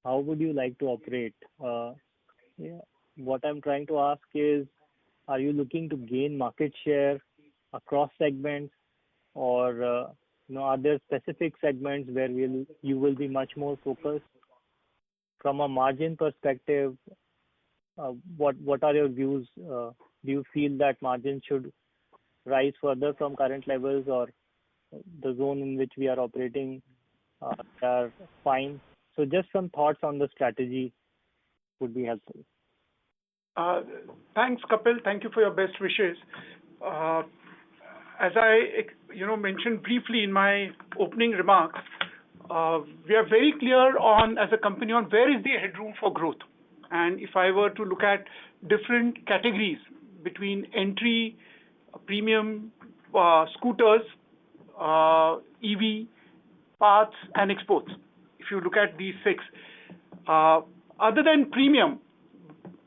How would you like to operate? What I'm trying to ask is, are you looking to gain market share across segments, or are there specific segments where you will be much more focused? From a margin perspective, what are your views? Do you feel that margin should rise further from current levels, or the zone in which we are operating are fine? So just some thoughts on the strategy would be helpful.
Thanks, Kapil. Thank you for your best wishes. As I mentioned briefly in my opening remarks, we are very clear on, as a company, on where is the headroom for growth. And if I were to look at different categories between entry, premium, scooters, EV, parts, and exports, if you look at these six, other than premium,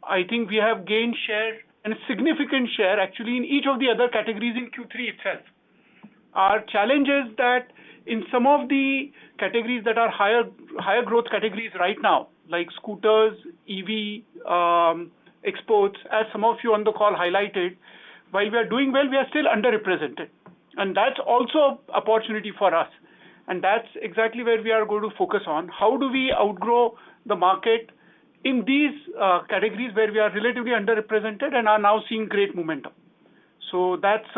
I think we have gained share, and a significant share actually, in each of the other categories in Q3 itself. Our challenge is that in some of the categories that are higher growth categories right now, like scooters, EV, exports, as some of you on the call highlighted, while we are doing well, we are still underrepresented. And that's also an opportunity for us. And that's exactly where we are going to focus on. How do we outgrow the market in these categories where we are relatively underrepresented and are now seeing great momentum? So that's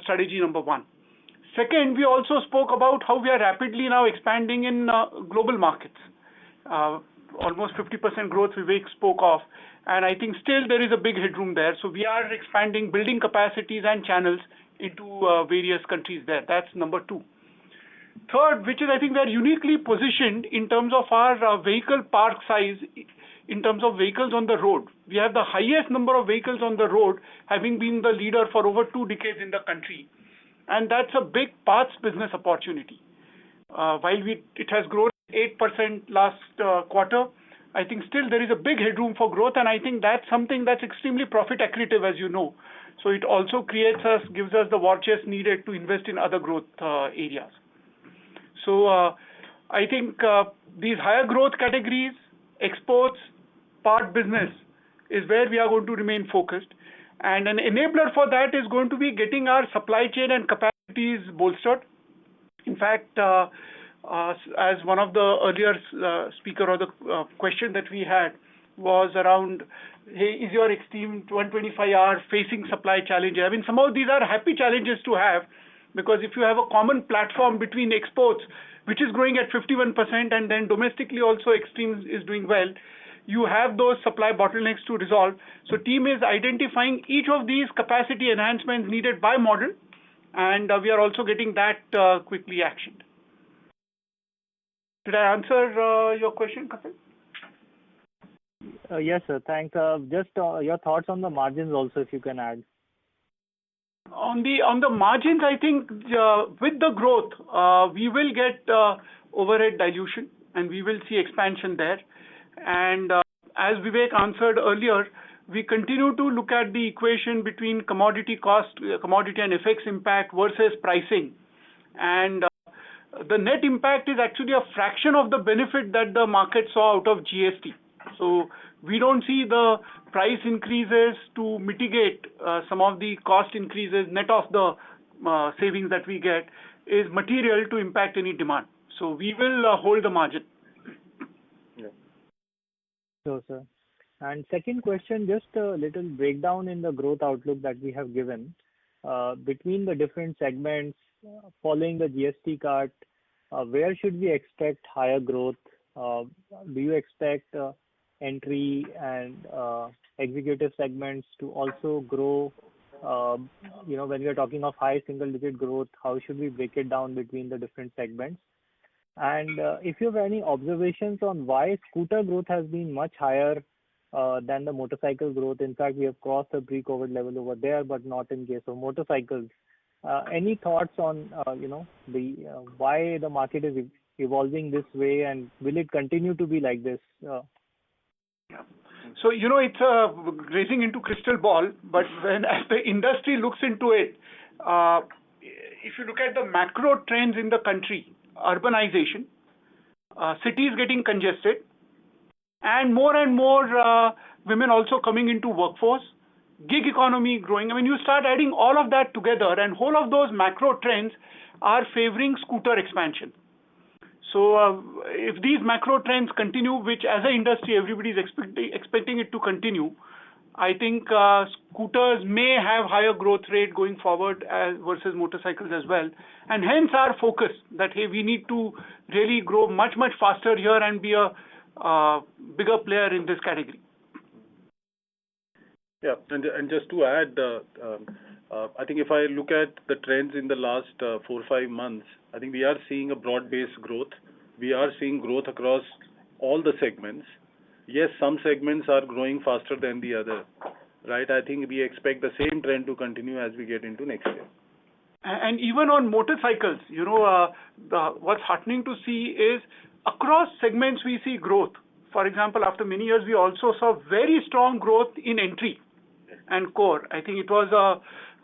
strategy number one. Second, we also spoke about how we are rapidly now expanding in global markets. Almost 50% growth Vivek spoke of, and I think still there is a big headroom there. So we are expanding, building capacities and channels into various countries there. That's number two. Third, which is I think we are uniquely positioned in terms of our vehicle park size, in terms of vehicles on the road. We have the highest number of vehicles on the road, having been the leader for over 2 decades in the country. And that's a big parts business opportunity. While it has grown 8% last quarter, I think still there is a big headroom for growth, and I think that's something that's extremely profit accretive, as you know. So it also gives us the war chest needed to invest in other growth areas. So I think these higher growth categories, exports, part business is where we are going to remain focused. And an enabler for that is going to be getting our supply chain and capacities bolstered. In fact, as one of the earlier speaker or the question that we had was around, hey, is your Extreme 125R facing supply challenges? I mean, some of these are happy challenges to have, because if you have a common platform between exports, which is growing at 51%, and then domestically also Extreme is doing well, you have those supply bottlenecks to resolve. So team is identifying each of these capacity enhancements needed by model, and we are also getting that quickly actioned. Did I answer your question, Kapil?
Yes, sir. Thanks. Just your thoughts on the margins also, if you can add.
On the margins, I think with the growth, we will get overhead dilution, and we will see expansion there. And as Vivek answered earlier, we continue to look at the equation between commodity cost, commodity and FX impact versus pricing. And the net impact is actually a fraction of the benefit that the market saw out of GST. So we don't see the price increases to mitigate some of the cost increases. Net of the savings that we get is material to impact any demand. So we will hold the margin.
Sure, sir. And second question, just a little breakdown in the growth outlook that we have given between the different segments following the GST cut. Where should we expect higher growth? Do you expect entry and executive segments to also grow? When we are talking of high single-digit growth, how should we break it down between the different segments? And if you have any observations on why scooter growth has been much higher than the motorcycle growth. In fact, we have crossed the pre-COVID level over there, but not in case of motorcycles. Any thoughts on why the market is evolving this way, and will it continue to be like this?
Yeah. So it's racing into crystal ball, but as the industry looks into it, if you look at the macro trends in the country, urbanization, cities getting congested, and more women also coming into workforce, gig economy growing. I mean, you start adding all of that together, and whole of those macro trends are favoring scooter expansion. So if these macro trends continue, which as an industry everybody is expecting it to continue, I think scooters may have higher growth rate going forward versus motorcycles as well. And hence our focus that, hey, we need to really grow much faster here and be a bigger player in this category.
Yeah, and just to add, I think if I look at the trends in the last 4 or 5 months, I think we are seeing a broad-based growth. We are seeing growth across all the segments. Yes, some segments are growing faster than the other, right? I think we expect the same trend to continue as we get into next year.
And even on motorcycles, what's heartening to see is across segments we see growth. For example, after many years, we also saw very strong growth in entry and core. I think it was,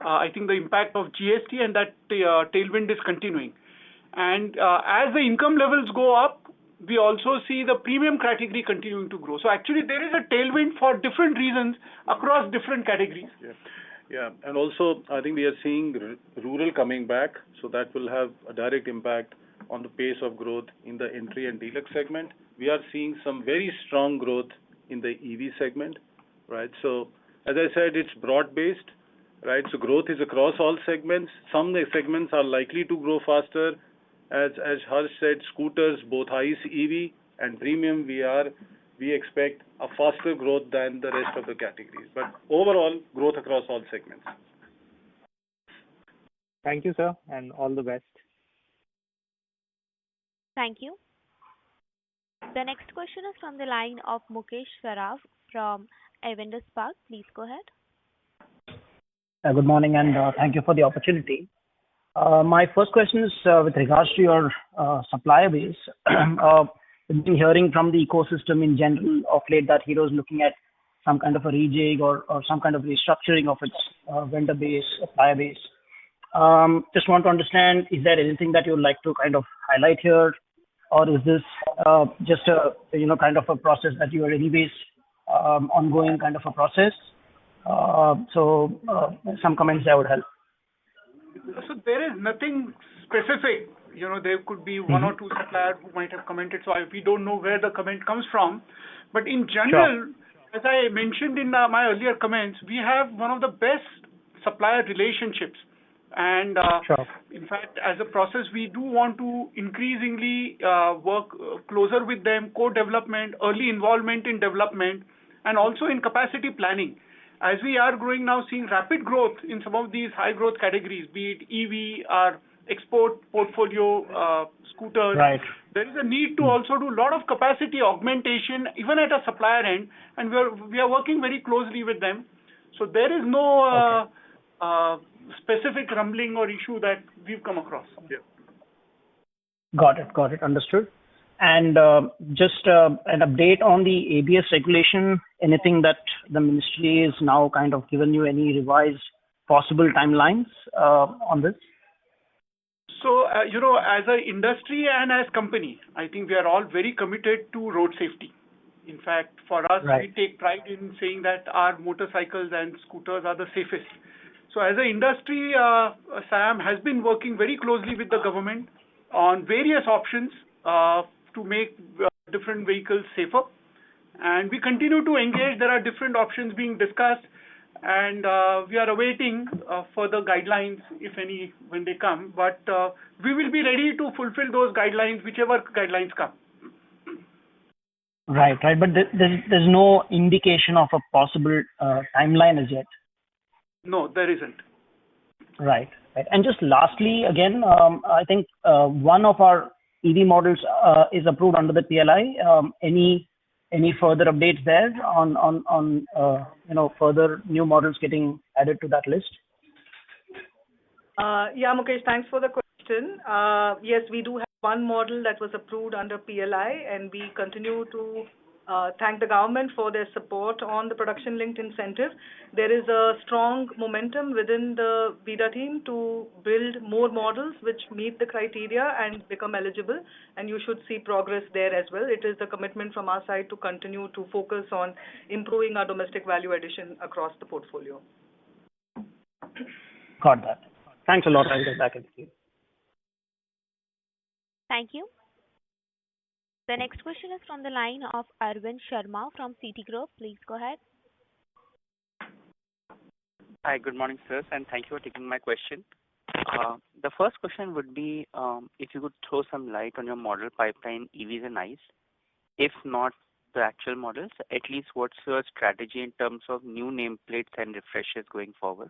I think the impact of GST and that tailwind is continuing. And as the income levels go up, we also see the premium category continuing to grow. So actually, there is a tailwind for different reasons across different categories.
Yeah, and also I think we are seeing rural coming back, so that will have a direct impact on the pace of growth in the entry and deluxe segment. We are seeing some very strong growth in the EV segment, right? So as I said, it's broad-based, right? So growth is across all segments. Some segments are likely to grow faster. As Harsh said, scooters, both ICE, EV, and premium, we expect a faster growth than the rest of the categories. But overall, growth across all segments.
Thank you, sir, and all the best.
Thank you. The next question is from the line of Mukesh Saraf from Avendus Spark. Please go ahead.
Good morning, and thank you for the opportunity. My first question is with regards to your supplier base. We've been hearing from the ecosystem in general of late that Hero is looking at some kind of a rejig or some kind of restructuring of its vendor base, supplier base. Just want to understand, is there anything that you would like to kind of highlight here, or is this just a kind of a process that you are anyways ongoing kind of a process? So some comments there would help.
So there is nothing specific. There could be one or two suppliers who might have commented, so we don't know where the comment comes from. But in general, as I mentioned in my earlier comments, we have one of the best supplier relationships. And in fact, as a process, we do want to increasingly work closer with them, co-development, early involvement in development, and also in capacity planning. As we are growing now, seeing rapid growth in some of these high growth categories, be it EV, our export portfolio, scooters.
Right.
There is a need to also do a lot of capacity augmentation, even at a supplier end, and we are working very closely with them. So there is no specific rumbling or issue that we've come across.
Yeah.
Got it. Understood. And just an update on the ABS regulation, anything that the ministry is now kind of given you any revised possible timelines on this?
So, as an industry and as company, I think we are all very committed to road safety. In fact, for us, we take pride in saying that our motorcycles and scooters are the safest. So as an industry, SAM has been working very closely with the government on various options to make different vehicles safer. And we continue to engage. There are different options being discussed, and we are awaiting further guidelines, if any, when they come. But we will be ready to fulfill those guidelines, whichever guidelines come.
Right. But there's no indication of a possible timeline as yet.
No, there isn't.
Right. And just lastly, again, I think one of our EV models is approved under the PLI. Any further updates there on further new models getting added to that list?
Yeah, Mukesh, thanks for the question. Yes, we do have one model that was approved under PLI, and we continue to thank the government for their support on the production-linked incentive. There is a strong momentum within the VIDA team to build more models which meet the criteria and become eligible, and you should see progress there as well. It is the commitment from our side to continue to focus on improving our domestic value addition across the portfolio.
Got that. Thanks a lot. I'll get back with you.
Thank you. The next question is from the line of Arvind Sharma from Citigroup. Please go ahead.
Hi, good morning, sirs, and thank you for taking my question. The first question would be if you could throw some light on your model pipeline, EVs and ICE. If not, the actual models, at least what's your strategy in terms of new nameplates and refreshes going forward?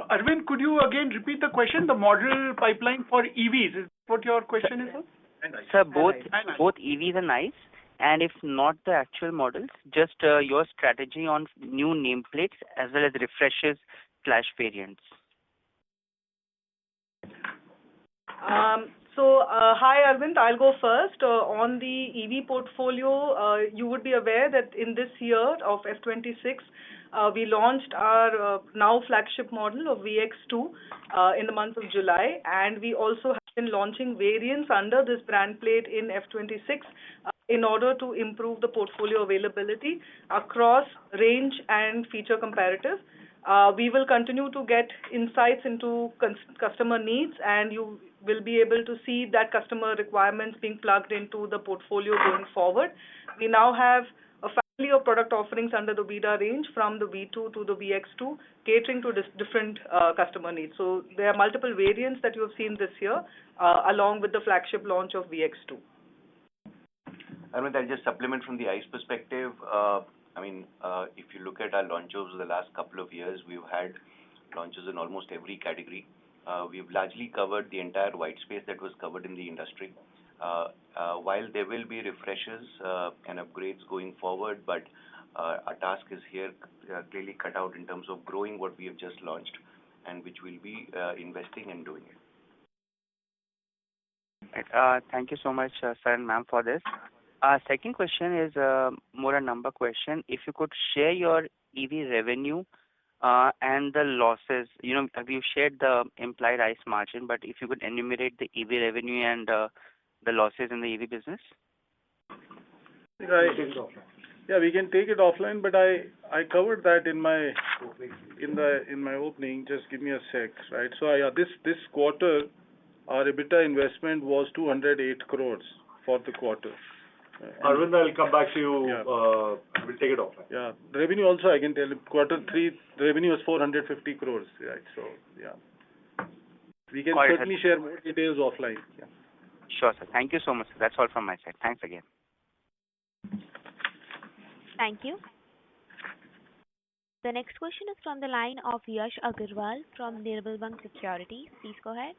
Arvind, could you again repeat the question? The model pipeline for EVs, is what your question is?
Sir, both EVs and ICE, and if not the actual models, just your strategy on new nameplates as well as refreshes / variants.
Hi Arvind, I'll go first. On the EV portfolio, you would be aware that in this year of F26, we launched our now flagship model of VX2 in the month of July, and we also have been launching variants under this brand plate in F26 in order to improve the portfolio availability across range and feature comparative. We will continue to get insights into customer needs, and you will be able to see that customer requirements being plugged into the portfolio going forward. We now have a family of product offerings under the VIDA range from the V2 to the VX2, catering to different customer needs. So there are multiple variants that you have seen this year, along with the flagship launch of VX2.
Arvind, I'll just supplement from the ICE perspective. If you look at our launches over the last couple of years, we've had launches in almost every category. We've largely covered the entire white space that was covered in the industry. While there will be refreshes and upgrades going forward, but our task is here clearly cut out in terms of growing what we have just launched, and which we'll be investing and doing it.
Thank you so much, sir and ma'am, for this. Second question is more a number question. If you could share your EV revenue and the losses. You shared the implied ICE margin, but if you could enumerate the EV revenue and the losses in the EV business.
Yeah, we can take it offline, but I covered that in my opening. Just give me a sec, right? So this quarter, our EBITDA investment was 208 crores for the quarter.
Arvind, I'll come back to you.
Yeah.
We'll take it offline.
Yeah, the revenue also I can tell you. Q3 the revenue was 450 crores, right? So yeah, we can certainly share more details offline. Yeah.
Sure, sir. Thank you so much. That's all from my side. Thanks again.
Thank you. The next question is from the line of Yash Agarwal from Nirmal Bang Securities. Please go ahead.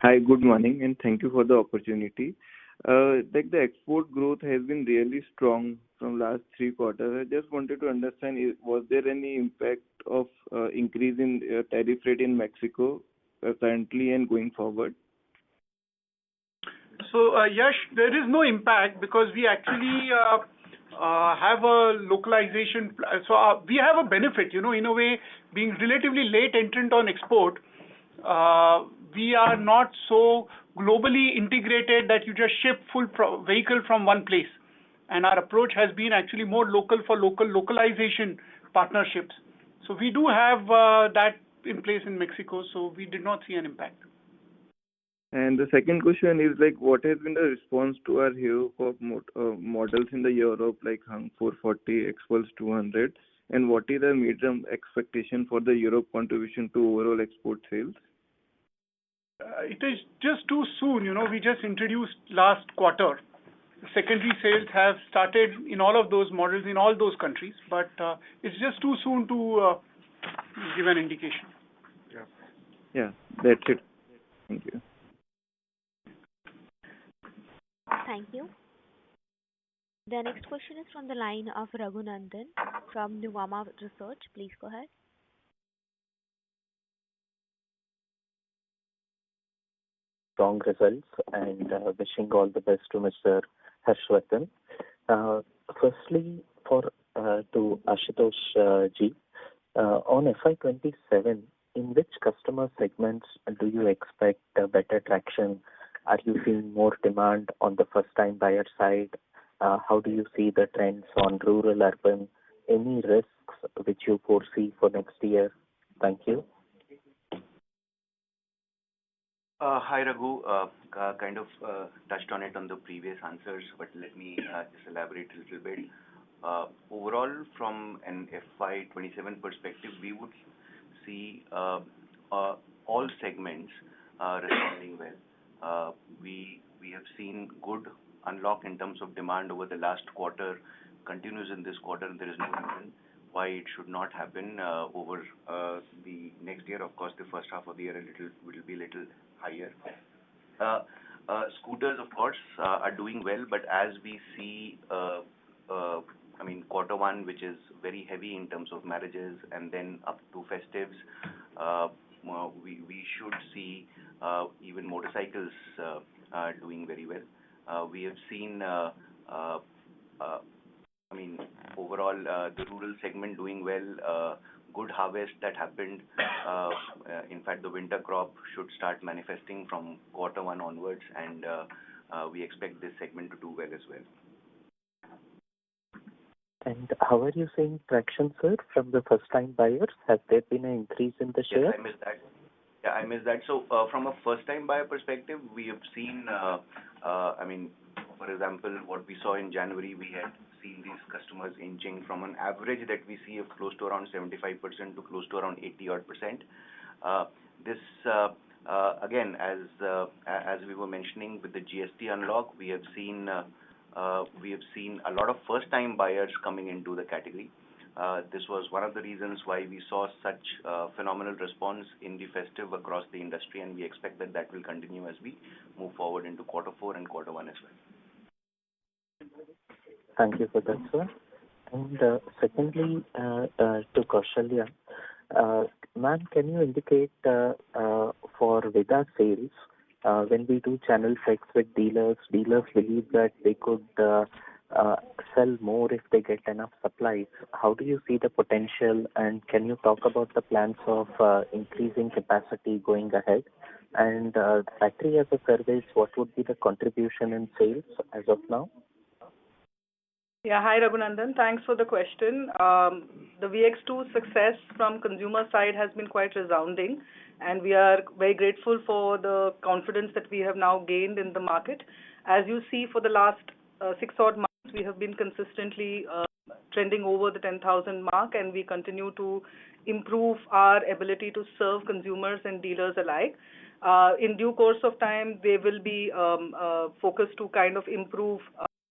Hi, good morning, and thank you for the opportunity. The export growth has been really strong from last 3 quarters. I just wanted to understand, was there any impact of increase in tariff rate in Mexico currently and going forward?
So, Yash, there is no impact because we actually have a localization. So we have a benefit, in a way, being relatively late entrant on export. We are not so globally integrated that you just ship full vehicle from one place. And our approach has been actually more local for localization partnerships. So we do have that in place in Mexico, so we did not see an impact.
And the second question is what has been the response to our Hero Corp models in the Europe, like Hung 440, X-Pulse 200, and what is the medium expectation for the Europe contribution to overall export sales?
It is just too soon, we just introduced last quarter. The secondary sales have started in all of those models in all those countries, but it's just too soon to give an indication.
Yeah, that's it. Thank you.
Thank you. The next question is from the line of Raghunandan from Nuvama Research. Please go ahead.
Strong results and wishing all the best to Mr. Harshvardhan. Firstly, to Ashutosh ji, on FY27, in which customer segments do you expect better traction? Are you seeing more demand on the first-time buyer side? How do you see the trends on rural, urban? Any risks which you foresee for next year? Thank you.
Hi, Raghu. Kind of touched on it on the previous answers, but let me just elaborate a little bit. Overall, from an FY27 perspective, we would see all segments responding well. We have seen good unlock in terms of demand over the last quarter continues in this quarter, and there is no reason why it should not happen over the next year. Of course, the first half of the year will be a little higher. Scooters, of course, are doing well, but as we see, I mean, quarter one, which is very heavy in terms of marriages, and then up to festives, we should see even motorcycles doing very well. We have seen, I mean, overall, the rural segment doing well, good harvest that happened. In fact, the winter crop should start manifesting from quarter one onwards, and we expect this segment to do well as well.
And how are you seeing traction, sir, from the first-time buyers? Has there been an increase in the share?
Yes, I missed that. Yeah, I missed that. So from a first-time buyer perspective, we have seen, I mean, for example, what we saw in January, we had seen these customers inching from an average that we see of close to around 75% to close to around 80-odd%. This, again, as we were mentioning with the GST unlock, we have seen a lot of first-time buyers coming into the category. This was one of the reasons why we saw such phenomenal response in the festive across the industry, and we expect that that will continue as we move forward into quarter four and quarter one as well.
Thank you for that, sir. And secondly, to Kaushalya, ma'am, can you indicate for Vida sales, when we do channel checks with dealers believe that they could sell more if they get enough supplies. How do you see the potential, and can you talk about the plans of increasing capacity going ahead? And battery as a service, what would be the contribution in sales as of now?
Yeah, hi Raghunandan. Thanks for the question. The VX2 success from consumer side has been quite resounding, and we are very grateful for the confidence that we have now gained in the market. As you see, for the last 6 odd months, we have been consistently trending over the 10,000 mark, and we continue to improve our ability to serve consumers and dealers alike. In due course of time, they will be focused to kind of improve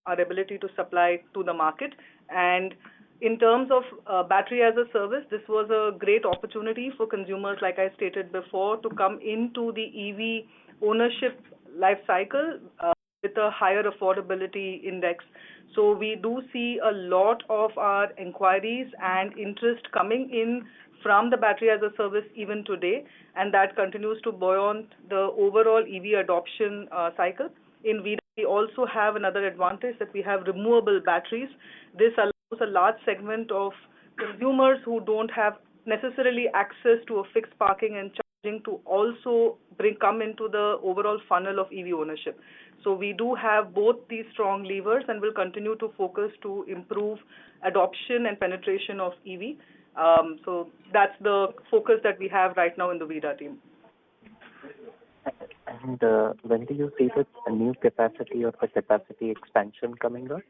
our ability to supply to the market. And in terms of battery as a service, this was a great opportunity for consumers, like I stated before, to come into the EV ownership life cycle with a higher affordability index. So we do see a lot of our inquiries and interest coming in from the battery as a service even today, and that continues to buoyant the overall EV adoption cycle. In Vida, we also have another advantage that we have removable batteries. This allows a large segment of consumers who don't have necessarily access to a fixed parking and charging to also come into the overall funnel of EV ownership. So we do have both these strong levers, and will continue to focus to improve adoption and penetration of EV. So that's the focus that we have right now in the Vida team.
And when do you see the new capacity or the capacity expansion coming up?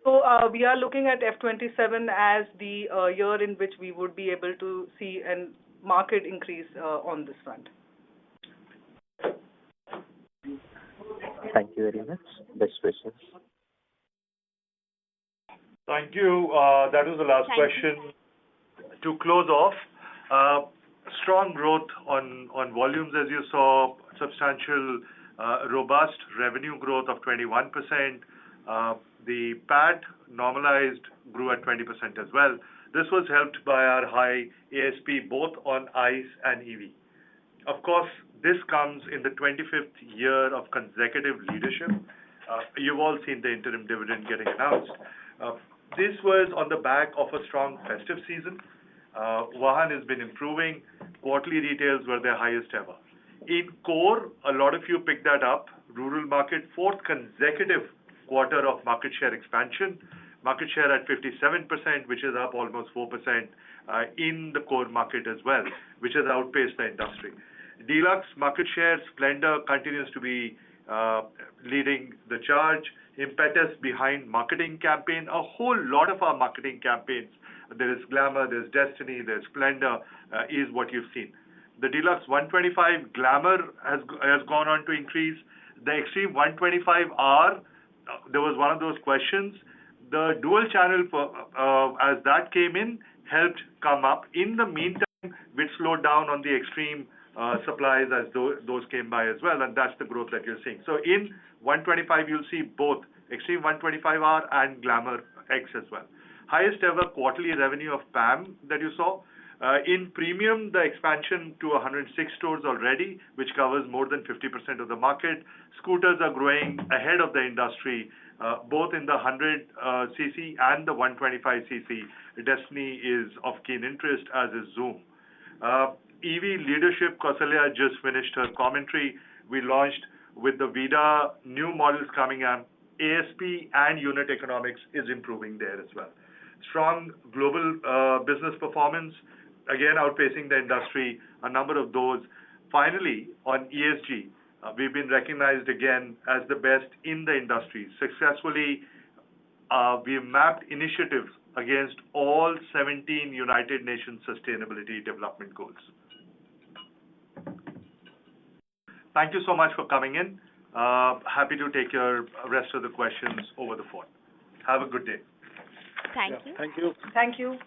So we are looking at FY27 as the year in which we would be able to see a market increase on this front.
Thank you very much. Best wishes.
Thank you. That was the last question. To close off, strong growth on volumes, as you saw, substantial, robust revenue growth of 21%. The PAT normalized grew at 20% as well. This was helped by our high ASP both on ICE and EV. Of course, this comes in the 25th year of consecutive leadership. You've all seen the interim dividend getting announced. This was on the back of a strong festive season. Vahan has been improving. Quarterly retails were their highest ever. In core, a lot of you picked that up. Rural market, 4th consecutive quarter of market share expansion. Market share at 57%, which is up almost 4% in the core market as well, which has outpaced the industry. Deluxe market share, Splendor continues to be leading the charge. Impetus behind marketing campaign. A whole lot of our marketing campaigns, there is Glamour, there's Destiny, there's Splendor, is what you've seen. The Deluxe 125 Glamour has gone on to increase. The Extreme 125R, there was one of those questions. The dual channel, as that came in, helped come up. In the meantime, we slowed down on the Extreme supplies as those came by as well, and that's the growth that you're seeing. So in 125, you'll see both Extreme 125R and Glamour X as well. Highest ever quarterly revenue of PAM that you saw. In premium, the expansion to 106 stores already, which covers more than 50% of the market. Scooters are growing ahead of the industry, both in the 100cc and the 125cc. Destiny is of keen interest, as is Zoom. EV leadership, Kausalya just finished her commentary. We launched with the Vida new models coming up. ASP and unit economics is improving there as well. Strong global business performance, again outpacing the industry, a number of those. Finally, on ESG, we've been recognized again as the best in the industry. Successfully, we've mapped initiatives against all 17 United Nations Sustainability Development Goals. Thank you so much for coming in. Happy to take your rest of the questions over the phone. Have a good day.
Thank you.
Thank you.
Thank you.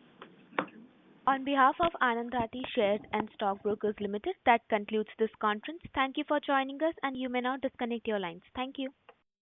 On behalf of Anand Rathi Shares and Stock Brokers Limited, that concludes this conference. Thank you for joining us, and you may now disconnect your lines. Thank you.